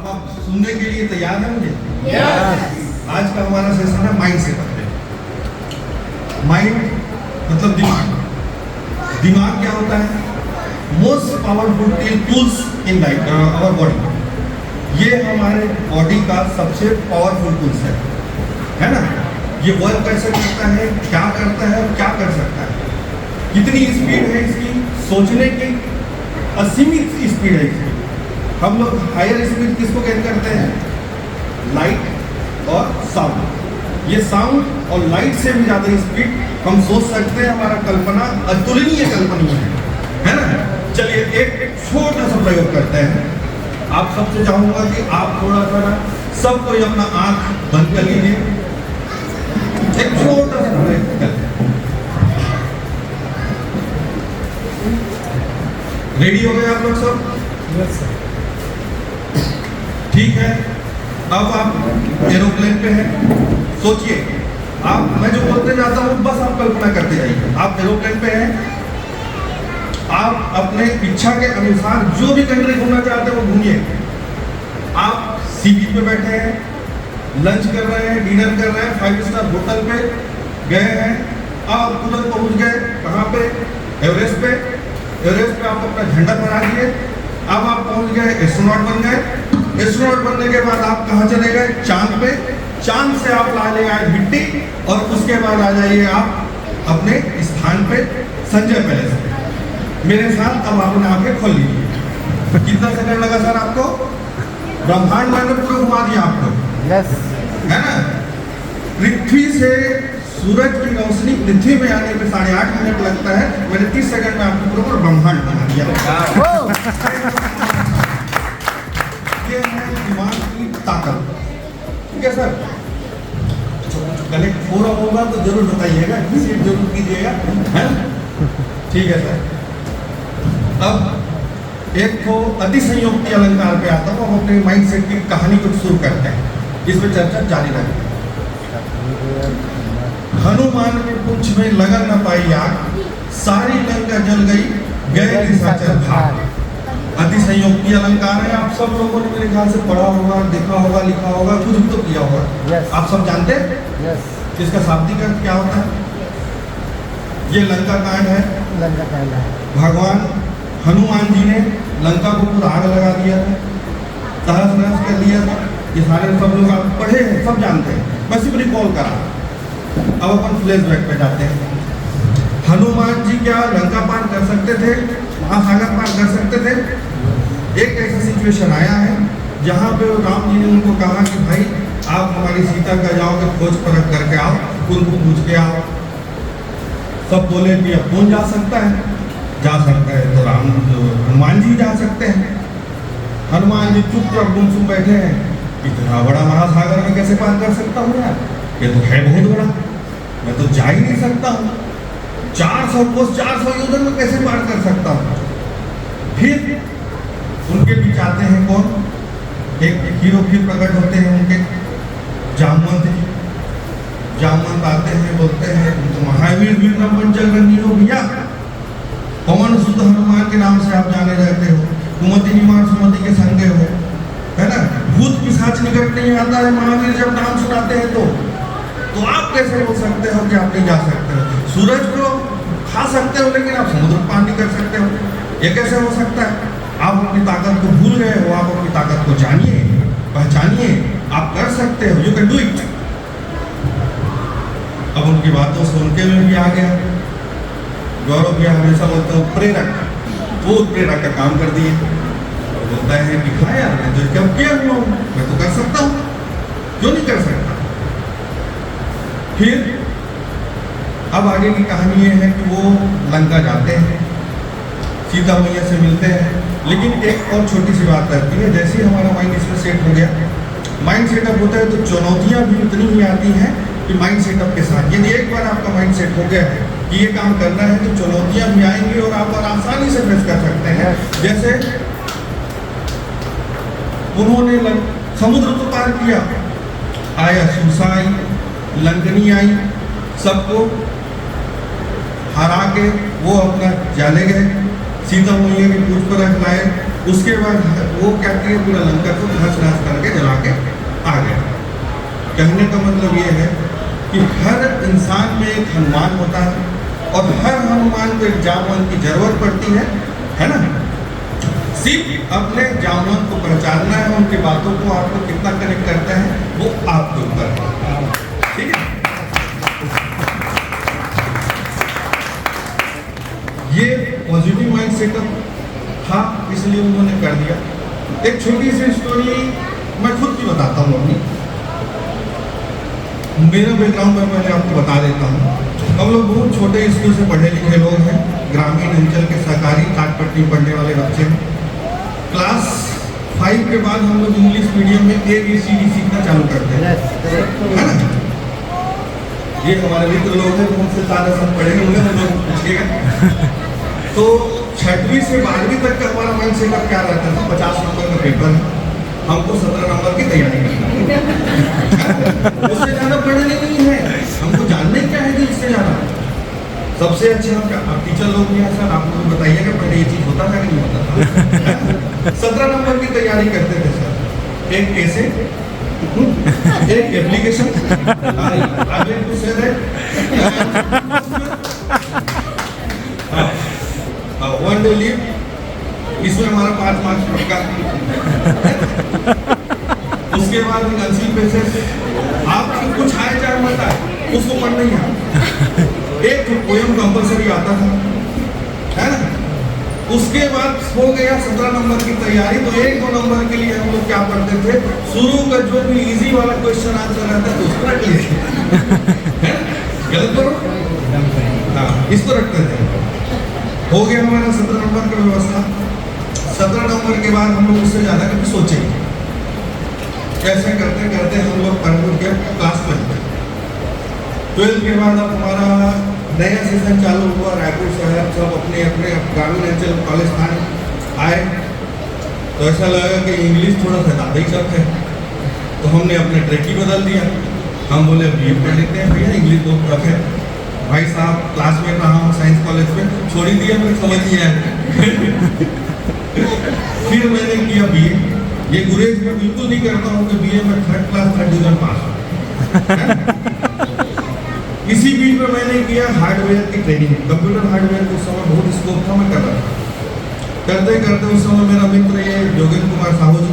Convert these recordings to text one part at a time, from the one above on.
आप सुनने के लिए तैयार हैं मुझे? Yes. आज का हमारा सेशन है माइंड सेटअप पे। माइंड मतलब दिमाग। दिमाग क्या होता है? Most powerful tools in life our body. ये हमारे बॉडी का सबसे पावरफुल टूल्स है ना? ये वर्क कैसे करता है, क्या करता है और क्या कर सकता है, कितनी स्पीड है इसकी, सोचने की असीमित स्पीड है इसकी। हम लोग हायर स्पीड किसको कहते करते हैं? लाइट और साउंड। ये साउंड और लाइट से भी ज़्यादा स्पीड हम सोच सकते हैं। हमारा कल्पना अतुलनीय कल्पनीय है ना? चलिए एक छोटा सा प्रयोग करते हैं। आप सबसे चाहूंगा कि आप थोड़ा सा ना सब कोई अपना आंख बंद कर लीजिए। एक छोटा सा प्रयोग करते हैं। रेडी हो गए आप लोग सब? Yes, sir. ठीक है। अब आप एरोप्लेन पे हैं। सोचिए, आप मैं जो बोलते जाता हूँ बस आप कल्पना करते जाइए। आप एरोप्लेन पे हैं। आप अपने इच्छा के अनुसार जो भी कंट्री घूमना चाहते हैं वो घूमिए। आप सीट पे बैठे हैं, लंच कर रहे हैं, डिनर कर रहे हैं, 5 स्टार होटल पे गए हैं। आप तुरंत पहुंच गए कहाँ पे? एवरेस्ट पे। एवरेस्ट पे आप अपना झंडा फहरा दिए। अब आप पहुंच गए, एस्ट्रोनॉट बन गए। एस्ट्रोनॉट बनने के बाद आप कहाँ चले गए? चांद पे। चांद से आप ला ले आए मिट्टी और उसके बाद आ जाइए आप अपने स्थान पे संजय पैलेस पे। मेरे साथ अब आपने आंखें खोल लीजिए। कितना सेकंड लगा सर आपको? ब्रह्मांड मैंने पूरा घुमा दिया आपको, Yes. है ना? पृथ्वी से सूरज की रोशनी पृथ्वी में आने में 8.5 मिनट लगता है। मैंने 30 सेकंड में आपको पूरा ब्रह्मांड बना दिया। Oh. ये है दिमाग की ताकत। ठीक है सर? कनेक्ट हो रहा होगा तो जरूर बताइएगा, विजिट जरूर कीजिएगा, है? ठीक है सर। अब एक तो अतिसंयोक्ति अलंकार पे आता हूँ। हम अपने माइंड सेट की कहानी कुछ शुरू करते हैं, इसमें चर्चा जारी रखते हैं। हनुमान के पूंछ में लगन न पाई आग, सारी लंका जल गई, गए निशाचर भाग। अतिसंयोक्ति अलंकार है। आप सब लोगों ने मेरे ख्याल से पढ़ा होगा, देखा होगा, लिखा होगा, कुछ भी तो किया होगा। Yes. आप सब जानते हैं Yes. इसका शाब्दिक अर्थ क्या होता है? ये लंका कांड है। लंका कहना है। भगवान हनुमान जी ने लंका को पूरा आग लगा दिया था, तहस नहस कर दिया था। ये सारे सब लोग आप पढ़े हैं, सब जानते हैं। मैं सिर्फ रिकॉल करा। अब अपन फ्लैशबैक पे जाते हैं। हनुमान जी क्या लंका पार कर सकते थे? महासागर पार कर सकते थे? एक ऐसा सिचुएशन आया है जहाँ पे राम जी ने उनको कहा कि भाई आप हमारी सीता का जाओगे, खोज परख करके आओ, उनको पूछ के आओ। सब बोले कि अब कौन जा सकता है? जा सकता है तो हनुमान जी जा सकते हैं। हनुमान जी चुपचाप गुमसुम बैठे हैं। इतना बड़ा महासागर में कैसे पार कर सकता हूँ यार? ये तो है बहुत बड़ा, मैं तो जा ही नहीं सकता हूँ। 400 कोस 400 योजन में कैसे पार कर सकता हूँ? फिर उनके बीच आते हैं कौन? एक हीरो फिर प्रकट होते हैं उनके, जामवंत जी। जामवंत आते हैं, बोलते हैं तो महावीर विक्रम चल रही हो भैया, पवन सुत हनुमान के नाम से आप जाने जाते हो, कुमति निवार सुमति के संगे हो, है ना? भूत पिशाच निकट नहीं आता है महावीर जब नाम सुनाते हैं तो आप कैसे बोल सकते हो कि आप नहीं जा सकते हो? सूरज को खा सकते हो लेकिन आप समुद्र पार नहीं कर सकते हो, ये कैसे हो सकता है? आप अपनी ताकत को भूल गए हो। आप अपनी ताकत को जानिए, पहचानिए, आप कर सकते हो। You can do it. अब उनकी बातों से उनके में भी आ गया। गौरव भैया हमेशा बोलते हो प्रेरक, वो प्रेरक का काम कर दिए। बोलता है कि हाँ यार मैं तो क्या किया हुआ हूँ, मैं तो कर सकता हूँ, क्यों नहीं कर सकता? फिर अब आगे की कहानी ये है कि वो लंका जाते हैं, सीता मैया से मिलते हैं। लेकिन एक और छोटी सी बात रहती है, जैसे ही हमारा माइंड इसमें सेट हो गया, माइंड सेटअप होता है तो चुनौतियाँ भी उतनी ही आती हैं कि माइंड सेटअप के साथ। यदि एक बार आपका माइंड सेट हो गया है कि ये काम करना है तो चुनौतियाँ भी आएंगी और आप आसानी से फेस कर सकते हैं। जैसे उन्होंने समुद्र तो पार किया, आया सूसा आई, लंकनी आई, सबको हरा के वो अपना जाले गए, सीता मैया की पूछ पर रख लाए, उसके बाद वो क्या किए, पूरा लंका को धस नस करके जला के आ गए। कहने का मतलब ये है कि हर इंसान में एक हनुमान होता है और हर हनुमान को एक जामवंत की जरूरत पड़ती है ना। सिर्फ अपने जामवंत को पहचानना है, उनकी बातों को आपको कितना कनेक्ट करता है वो आपके ऊपर है, ठीक है। ये पॉजिटिव माइंड सेटअप था, इसलिए उन्होंने कर दिया। एक छोटी सी स्टोरी मैं खुद की बताता हूँ अपनी। मेरा बैकग्राउंड मैं पहले आपको बता देता हूँ। हम लोग बहुत छोटे स्कूल से पढ़े लिखे लोग हैं, ग्रामीण अंचल के सरकारी काटपट्टी पढ़ने वाले बच्चे हैं। क्लास 5 के बाद हम लोग इंग्लिश मीडियम में ABCD सीखना चालू करते हैं, है ना। ये हमारे मित्र लोग हैं, उनसे ज़्यादा सब पढ़े होंगे, हम लोग पूछिएगा। तो 6वीं से 12वीं तक का हमारा माइंड सेटअप क्या रहता था, 50 नंबर का पेपर है, हमको 17 नंबर की तैयारी करनी है। उससे ज़्यादा पढ़ने नहीं है, हमको जानने क्या है कि इससे ज़्यादा सबसे अच्छे हम क्या, आप टीचर लोग भी हैं सर, आप लोग बताइएगा पहले ये चीज़ होता था कि नहीं होता था। 17 नंबर की तैयारी करते थे सर, एक ऐसे एक एप्लीकेशन, आगे कुछ है 1 डे लीव, इसमें हमारा 5 मार्क्स पक्का। उसके बाद कंसील पेसेस, आप कुछ आए चाहे मत आए, उसको पढ़ना ही है। एक पोएम कंपलसरी आता था, है ना। उसके बाद हो गया 17 नंबर की तैयारी। तो 1-2 नंबर के लिए हम लोग क्या पढ़ते थे, शुरू का जो भी इजी वाला क्वेश्चन आंसर रहता है उसको रख लिए, गलत करो, हाँ इसको रखते थे। हो गया हमारा 17 नंबर का व्यवस्था। 17 नंबर के बाद हम लोग उससे ज़्यादा कभी सोचेंगे, कैसे करते करते हम लोग पढ़ गए क्लास 12 के बाद अब हमारा नया सेशन चालू हुआ। रायपुर शहर सब अपने अपने ग्रामीण अंचल कॉलेज आए, तो ऐसा लगा कि इंग्लिश थोड़ा सा ज़्यादा ही सब है, तो हमने अपने ट्रैक ही बदल दिया। हम बोले BA पढ़ लेते हैं भैया, इंग्लिश बहुत टफ है। भाई साहब क्लासमेट रहा हूँ साइंस कॉलेज में, छोड़ ही दिया, मैं समझ नहीं आया। फिर मैंने किया BA। ये गुरेज में बिल्कुल नहीं करता हूँ कि BA में 3rd class 3rd division pass. इसी बीच में मैंने किया हार्डवेयर की ट्रेनिंग, कंप्यूटर हार्डवेयर को उस समय बहुत स्कोप था, मैं कर रहा था। करते करते उस समय मेरा मित्र ये जोगेंद्र कुमार साहू जी,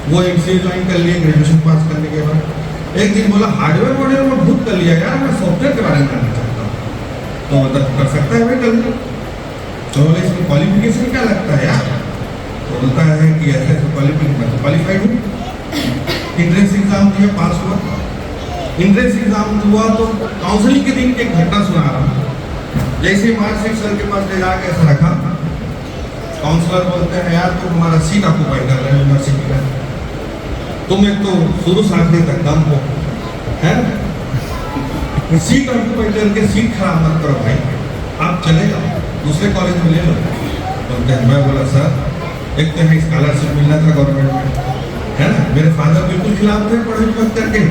वो MCA ज्वाइन कर लिए ग्रेजुएशन पास करने के बाद। एक दिन बोला हार्डवेयर वॉर्डवेयर में बहुत कर लिया यार, मैं सॉफ्टवेयर के बारे में करना चाहता हूँ। तो मतलब कर सकता है भाई कर। तो बोले इसमें क्वालिफिकेशन क्या लगता है यार, तो बोलता है कि ऐसे क्वालिफिकेशन क्वालिफाइड हूँ। एंट्रेंस एग्जाम दिया, पास हुआ। एंट्रेंस एग्जाम हुआ तो काउंसलिंग के दिन की एक घटना सुना रहा हूँ। जैसे मार्कशीट सर के पास ले जाके ऐसा रखा, काउंसलर बोलते हैं यार तुम हमारा सीट ऑक्यूपाई कर रहे हो यूनिवर्सिटी का, तुम एक तो शुरू से आखिरी तक दम हो, है ना। सीट ऑक्यूपाई करके सीट खराब मत करो भाई, आप चले जाओ दूसरे कॉलेज में ले लो। बोलते हैं, मैं बोला सर एक तो है स्कॉलरशिप मिलना था गवर्नमेंट में, है ना। मेरे फादर बिल्कुल खिलाफ थे पढ़े मत करके,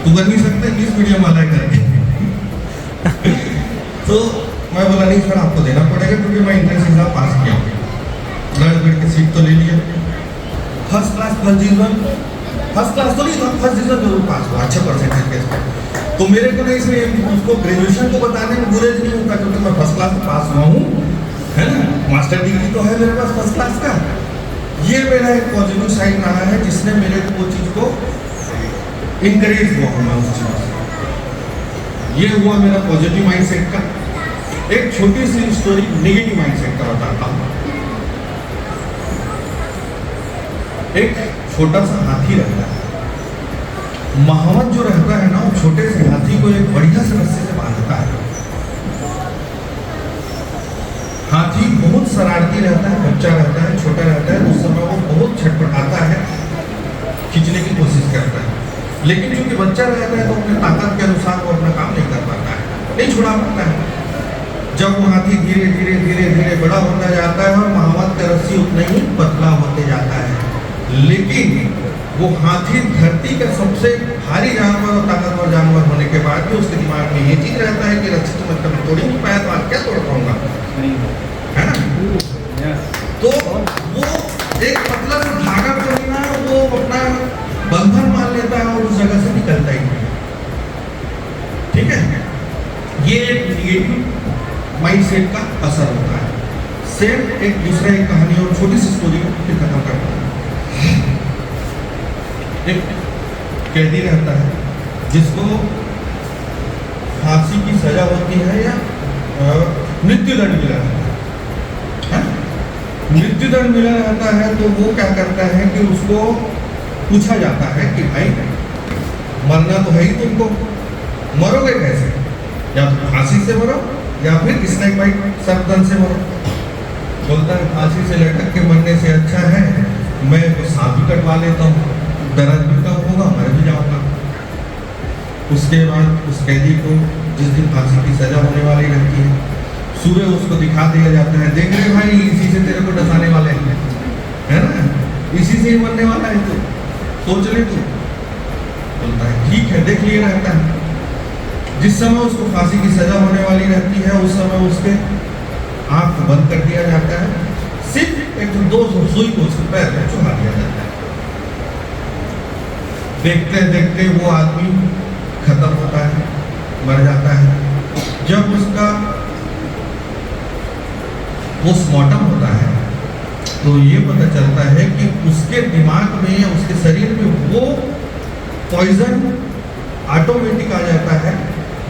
तू कर नहीं सकता इंग्लिश मीडियम वाला करके। तो मैं बोला नहीं सर आपको देना पड़ेगा, क्योंकि मैं एंट्रेंस एग्जाम पास किया हूँ। लड़ बिड़ के सीट तो ले लिया, first class first division, first class तो नहीं था, फर्स्ट डिवीजन जरूर पास हुआ, अच्छे परसेंटेज के साथ। तो मेरे को नहीं इसलिए उसको ग्रेजुएशन को बताने में गुरेज नहीं होता, क्योंकि मैं फर्स्ट क्लास में पास हुआ हूँ, है ना। मास्टर डिग्री तो है मेरे पास फर्स्ट क्लास का। ये मेरा एक पॉजिटिव साइड रहा है, जिसने मेरे को वो चीज़ को इनकरेज हुआ हूँ मैं उस चीज़ से। ये हुआ मेरा पॉजिटिव माइंडसेट का। एक छोटी सी स्टोरी नेगेटिव माइंडसेट का बताता हूँ। एक छोटा सा हाथी रहता है, महावत जो रहता है ना, वो छोटे से हाथी को एक बढ़िया से रस्से से बांधता है। हाथी बहुत शरारती रहता है, बच्चा रहता है, छोटा रहता है, उस समय वो बहुत छटपटाता है, खींचने की कोशिश करता है। लेकिन क्योंकि बच्चा रहता है तो अपने ताकत के अनुसार वो अपना काम नहीं कर पाता है, नहीं छुड़ा पाता है। जब वो हाथी धीरे धीरे धीरे धीरे बड़ा होता जाता है और महावत का रस्सी उतना ही पतला होते जाता है, लेकिन वो हाथी धरती का सबसे भारी जानवर और ताकतवर जानवर होने के बाद भी उसके दिमाग में ये चीज रहता है कि रस्सी तो मैं कभी तोड़ ही नहीं पाया, तो आज क्या तोड़ पाऊंगा, है ना। तो वो एक पतला सा धागा को भी ना वो अपना बंधन मान लेता है और उस जगह से निकलता ही नहीं। ठीक है, ये निगेटिव माइंडसेट का असर होता है। सेम एक दूसरा एक कहानी और छोटी सी स्टोरी को फिर खत्म करता है। एक कैदी रहता है जिसको फांसी की सजा होती है या मृत्युदंड मिला रहता है। मृत्युदंड मिला रहता है तो वो क्या करता है कि उसको पूछा जाता है कि भाई मरना तो है ही, तुमको मरोगे कैसे? या तो फांसी से मरो या फिर स्नेक बाइट सर्पदंश से मरो। बोलता है फांसी से लटक के मरने से अच्छा है मैं तो सांप भी कटवा लेता हूँ, दर्द भी कम होगा, मर भी जाऊंगा। उसके बाद उस कैदी को जिस दिन फांसी की सजा होने वाली रहती है, सुबह उसको दिखा दिया जाता है, देख रहे भाई इसी से तेरे को डसाने वाले हैं, है ना, इसी से ही मरने वाला है तू, सोच ले तू। बोलता है ठीक है, देख लिए रहता है। जिस समय उसको फांसी की सजा होने वाली रहती है उस समय उसके आंख को बंद कर दिया जाता है, सिर्फ एक दो सुई को उसके पैर में चुभा दिया जाता है। देखते देखते वो आदमी खत्म होता है, मर जाता है। जब उसका पोस्टमार्टम होता है तो ये पता चलता है कि उसके दिमाग में या उसके शरीर में वो पॉइजन ऑटोमेटिक आ जाता है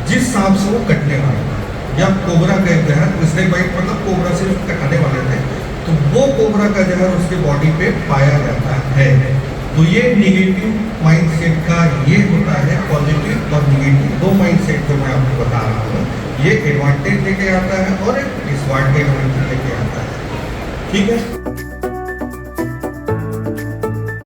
जिस सांप से वो कटने वाला था। जब कोबरा का जहर, स्नेक बाइट मतलब कोबरा से कटाने वाले थे, तो वो कोबरा का जहर उसके बॉडी पे पाया जाता है। तो ये निगेटिव माइंडसेट का ये होता है, पॉजिटिव और निगेटिव दो माइंडसेट को मैं आपको बता रहा हूँ। ये एडवांटेज लेके आता है और एक डिसएडवांटेज लेके आता है। ठीक है।